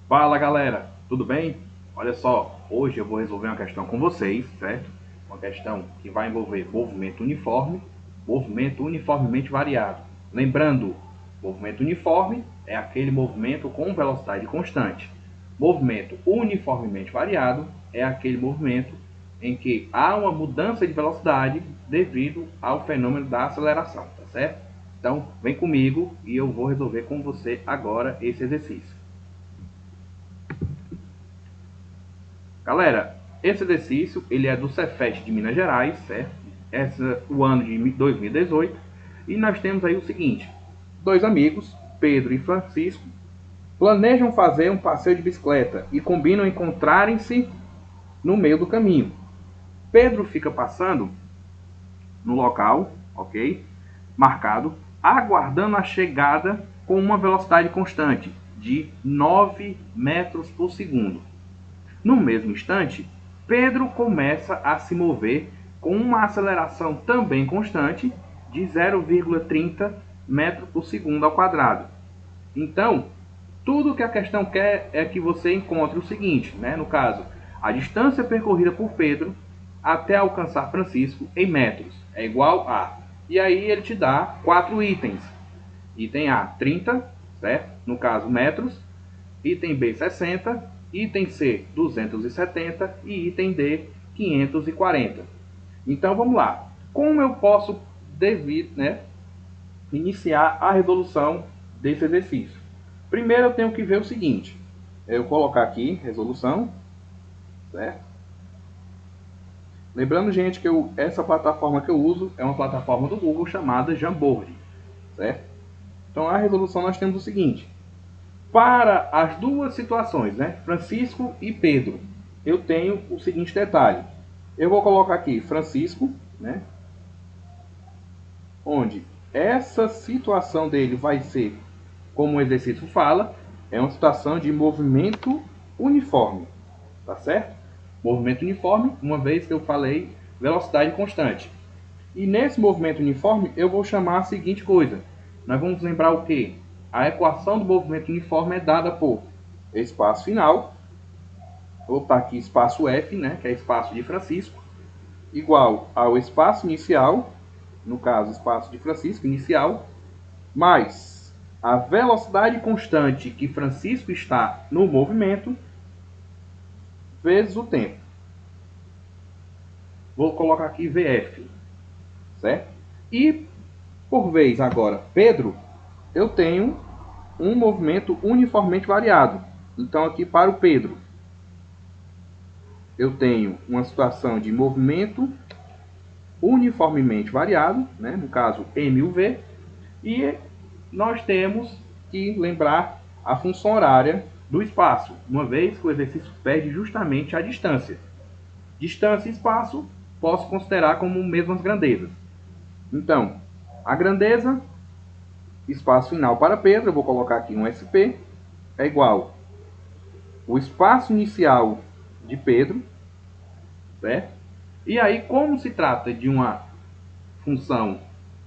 Fala galera, tudo bem? Olha só, hoje eu vou resolver uma questão com vocês, certo? Uma questão que vai envolver movimento uniforme, movimento uniformemente variado. Lembrando, movimento uniforme é aquele movimento com velocidade constante. Movimento uniformemente variado é aquele movimento em que há uma mudança de velocidade devido ao fenômeno da aceleração, tá certo? Então, vem comigo e eu vou resolver com você agora esse exercício. Galera, esse exercício ele é do Cefet de Minas Gerais, certo? Esse é o ano de 2018. E nós temos aí o seguinte: dois amigos, Pedro e Francisco, planejam fazer um passeio de bicicleta e combinam encontrarem-se no meio do caminho. Pedro fica passando no local, ok? Marcado, aguardando a chegada com uma velocidade constante de 9 metros por segundo. No mesmo instante, Pedro começa a se mover com uma aceleração também constante de 0,30 metros por segundo ao quadrado. Então, tudo que a questão quer é que você encontre o seguinte, né? No caso, a distância percorrida por Pedro até alcançar Francisco em metros é igual a... E aí ele te dá 4 itens. Item A, 30, certo? No caso, metros. Item B, 60. Item C, 270. E item D, 540. Então, vamos lá. Como eu posso iniciar a resolução desse exercício? Primeiro, eu tenho que ver o seguinte. Eu vou colocar aqui, resolução, certo? Lembrando, gente, que essa plataforma que eu uso é uma plataforma do Google chamada Jamboard, certo? Então, a resolução nós temos o seguinte. Para as duas situações, né, Francisco e Pedro, eu tenho o seguinte detalhe. Eu vou colocar aqui Francisco, né, onde essa situação dele vai ser, como o exercício fala, é uma situação de movimento uniforme, tá certo? Movimento uniforme, uma vez que eu falei velocidade constante. E nesse movimento uniforme eu vou chamar a seguinte coisa. Nós vamos lembrar o quê? A equação do movimento uniforme é dada por espaço final, vou botar aqui espaço F, né, que é espaço de Francisco, igual ao espaço inicial, no caso espaço de Francisco inicial, mais a velocidade constante que Francisco está no movimento, vezes o tempo. Vou colocar aqui VF, certo? E, por vez agora, Pedro, eu tenho um movimento uniformemente variado. Então, aqui para o Pedro, eu tenho uma situação de movimento uniformemente variado, né? No caso, MUV, e nós temos que lembrar a função horária do espaço, uma vez que o exercício pede justamente a distância. Distância e espaço posso considerar como mesmas grandezas. Então, a grandeza, espaço final para Pedro, eu vou colocar aqui um SP, é igual o espaço inicial de Pedro, certo? E aí, como se trata de uma função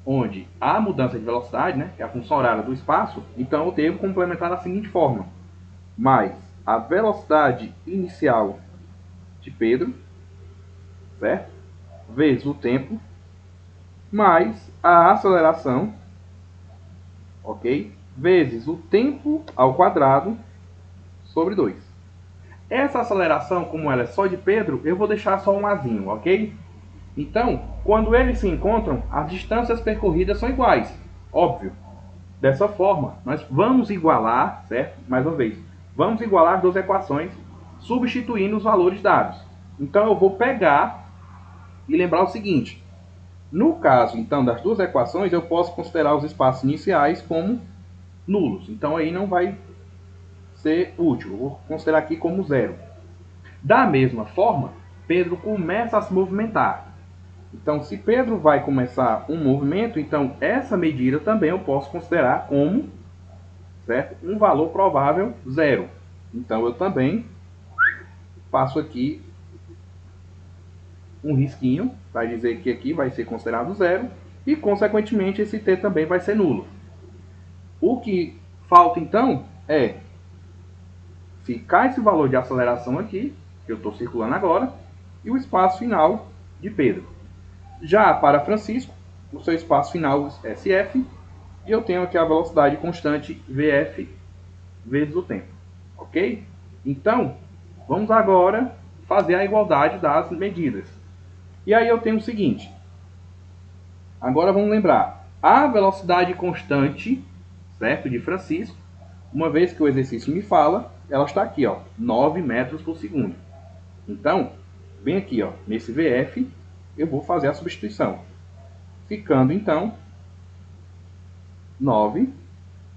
onde há mudança de velocidade, né, que é a função horária do espaço, então eu devo complementar da seguinte forma. Mais a velocidade inicial de Pedro, certo? Vezes o tempo, mais a aceleração, ok? Vezes o tempo ao quadrado sobre 2. Essa aceleração, como ela é só de Pedro, eu vou deixar só um azinho, ok? Então, quando eles se encontram, as distâncias percorridas são iguais, óbvio. Dessa forma, nós vamos igualar, certo? Mais uma vez, vamos igualar as duas equações, substituindo os valores dados. Então, eu vou pegar e lembrar o seguinte. No caso, então, das duas equações, eu posso considerar os espaços iniciais como nulos. Então, aí não vai ser útil. Eu vou considerar aqui como zero. Da mesma forma, Pedro começa a se movimentar. Então, se Pedro vai começar um movimento, então essa medida também eu posso considerar como, certo, um valor provável zero. Então, eu também passo aqui um risquinho para dizer que aqui vai ser considerado zero e, consequentemente, esse t também vai ser nulo. O que falta, então, é ficar esse valor de aceleração aqui, que eu estou circulando agora, e o espaço final de Pedro. Já para Francisco, o seu espaço final é SF, e eu tenho aqui a velocidade constante VF vezes o tempo. Ok? Então, vamos agora fazer a igualdade das medidas. E aí eu tenho o seguinte. Agora vamos lembrar. A velocidade constante, certo, de Francisco, uma vez que o exercício me fala, ela está aqui, ó, 9 metros por segundo. Então, bem aqui, ó, nesse VF, eu vou fazer a substituição. Ficando, então, 9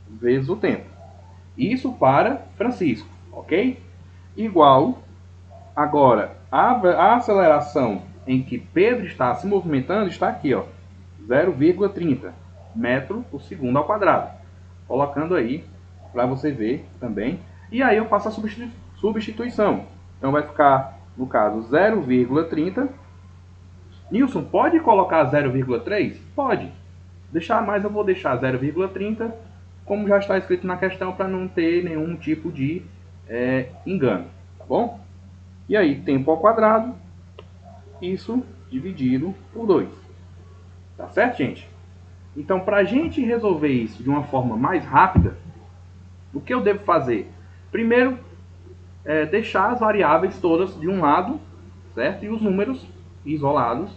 vezes o tempo. Isso para Francisco, ok? Igual, agora, a aceleração em que Pedro está se movimentando está aqui, ó, 0,30 metro por segundo ao quadrado. Colocando aí para você ver também. E aí eu faço a substituição. Então vai ficar, no caso, 0,30. Nilson, pode colocar 0,3? Pode. Deixar mais, eu vou deixar 0,30, como já está escrito na questão, para não ter nenhum tipo de engano. Tá bom? E aí, tempo ao quadrado, isso dividido por 2. Tá certo, gente? Então, para a gente resolver isso de uma forma mais rápida, o que eu devo fazer? Primeiro, deixar as variáveis todas de um lado, certo? E os números isolados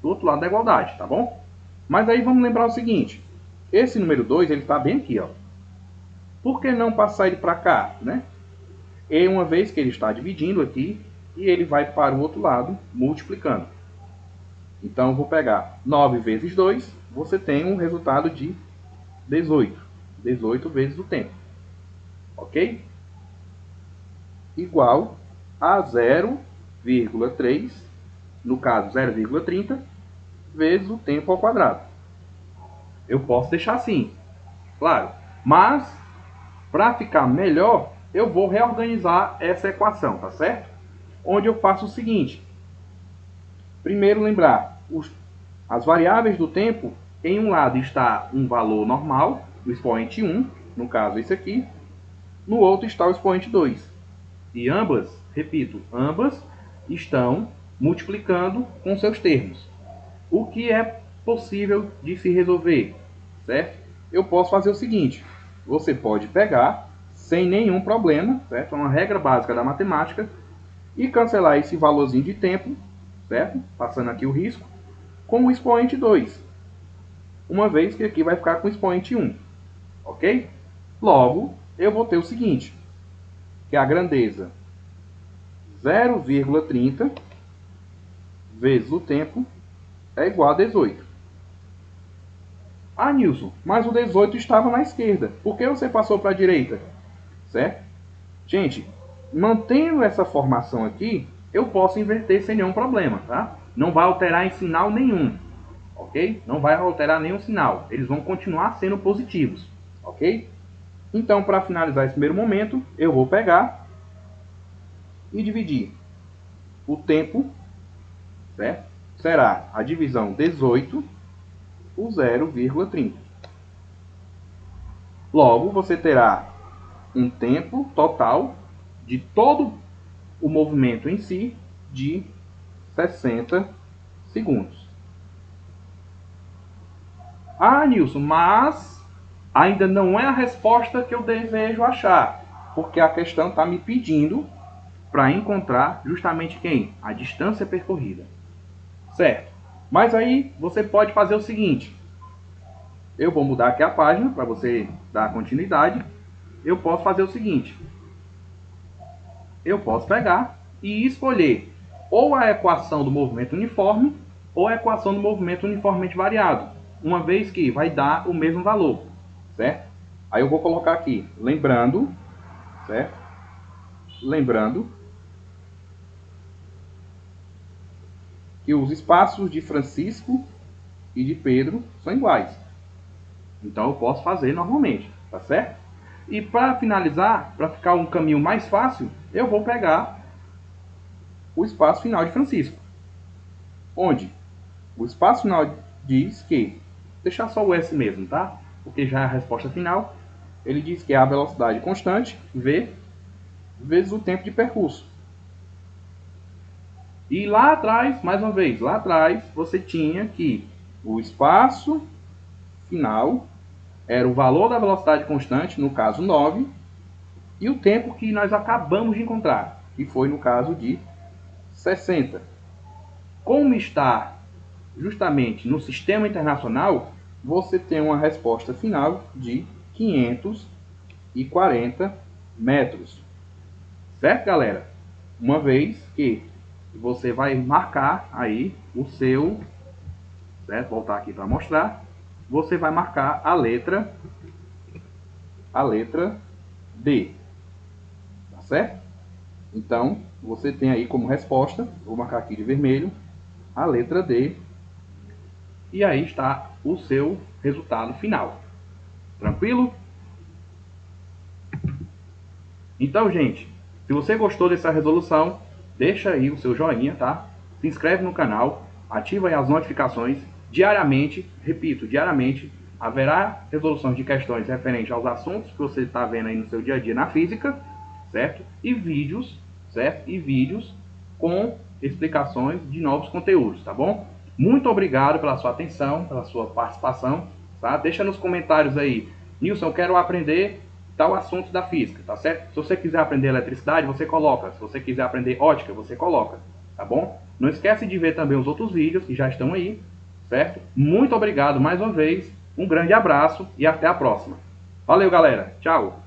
do outro lado da igualdade, tá bom? Mas aí vamos lembrar o seguinte. Esse número 2, ele está bem aqui, ó. Por que não passar ele para cá, né? E uma vez que ele está dividindo aqui, e ele vai para o outro lado, multiplicando. Então, eu vou pegar 9 vezes 2, você tem um resultado de 18. 18 vezes o tempo. Ok? Igual a 0,3, no caso 0,30, vezes o tempo ao quadrado. Eu posso deixar assim, claro. Mas, para ficar melhor, eu vou reorganizar essa equação, tá certo? Onde eu faço o seguinte. Primeiro, lembrar, as variáveis do tempo, em um lado está um valor normal, o expoente 1, no caso esse aqui. No outro está o expoente 2. E ambas, repito, ambas estão multiplicando com seus termos. O que é possível de se resolver, certo? Eu posso fazer o seguinte. Você pode pegar, sem nenhum problema, certo? É uma regra básica da matemática, e cancelar esse valorzinho de tempo, certo? Passando aqui o risco, com o expoente 2. Uma vez que aqui vai ficar com o expoente 1. Ok? Logo, eu vou ter o seguinte, que a grandeza 0,30 vezes o tempo é igual a 18. Ah, Nilson, mas o 18 estava na esquerda. Por que você passou para a direita? Certo? Gente, mantendo essa formação aqui, eu posso inverter sem nenhum problema, tá? Não vai alterar em sinal nenhum, ok? Não vai alterar nenhum sinal. Eles vão continuar sendo positivos, ok? Então, para finalizar esse primeiro momento, eu vou pegar e dividir o tempo, certo? Será a divisão 18 por 0,30. Logo, você terá um tempo total de todo o movimento em si de 60 segundos. Ah, Nilson, mas ainda não é a resposta que eu desejo achar, porque a questão está me pedindo para encontrar justamente quem? A distância percorrida. Certo. Mas aí você pode fazer o seguinte. Eu vou mudar aqui a página para você dar continuidade. Eu posso fazer o seguinte. Eu posso pegar e escolher ou a equação do movimento uniforme ou a equação do movimento uniformemente variado, uma vez que vai dar o mesmo valor, certo? Aí eu vou colocar aqui, lembrando, certo? Lembrando que os espaços de Francisco e de Pedro são iguais. Então eu posso fazer normalmente, tá certo? E para finalizar, para ficar um caminho mais fácil, eu vou pegar o espaço final de Francisco. Onde o espaço final diz que, deixar só o S mesmo, tá? Porque já é a resposta final. Ele diz que é a velocidade constante, V, vezes o tempo de percurso. E lá atrás, mais uma vez, lá atrás, você tinha que o espaço final era o valor da velocidade constante, no caso 9, e o tempo que nós acabamos de encontrar, que foi no caso de 60. Como está justamente no sistema internacional, você tem uma resposta final de 540 metros. Certo, galera? Uma vez que você vai marcar aí o seu, certo? Voltar aqui para mostrar. Você vai marcar a letra D. Tá certo? Então, você tem aí como resposta, vou marcar aqui de vermelho, a letra D. E aí está o seu resultado final. Tranquilo? Então, gente, se você gostou dessa resolução, deixa aí o seu joinha, tá? Se inscreve no canal, ativa aí as notificações. Diariamente, repito, diariamente, haverá resoluções de questões referentes aos assuntos que você está vendo aí no seu dia a dia na física, certo? E vídeos, certo? E vídeos com explicações de novos conteúdos, tá bom? Muito obrigado pela sua atenção, pela sua participação, tá? Deixa nos comentários aí, Nilson, eu quero aprender tal assunto da física, tá certo? Se você quiser aprender eletricidade, você coloca. Se você quiser aprender ótica, você coloca, tá bom? Não esquece de ver também os outros vídeos que já estão aí, certo? Muito obrigado mais uma vez, um grande abraço e até a próxima. Valeu, galera. Tchau.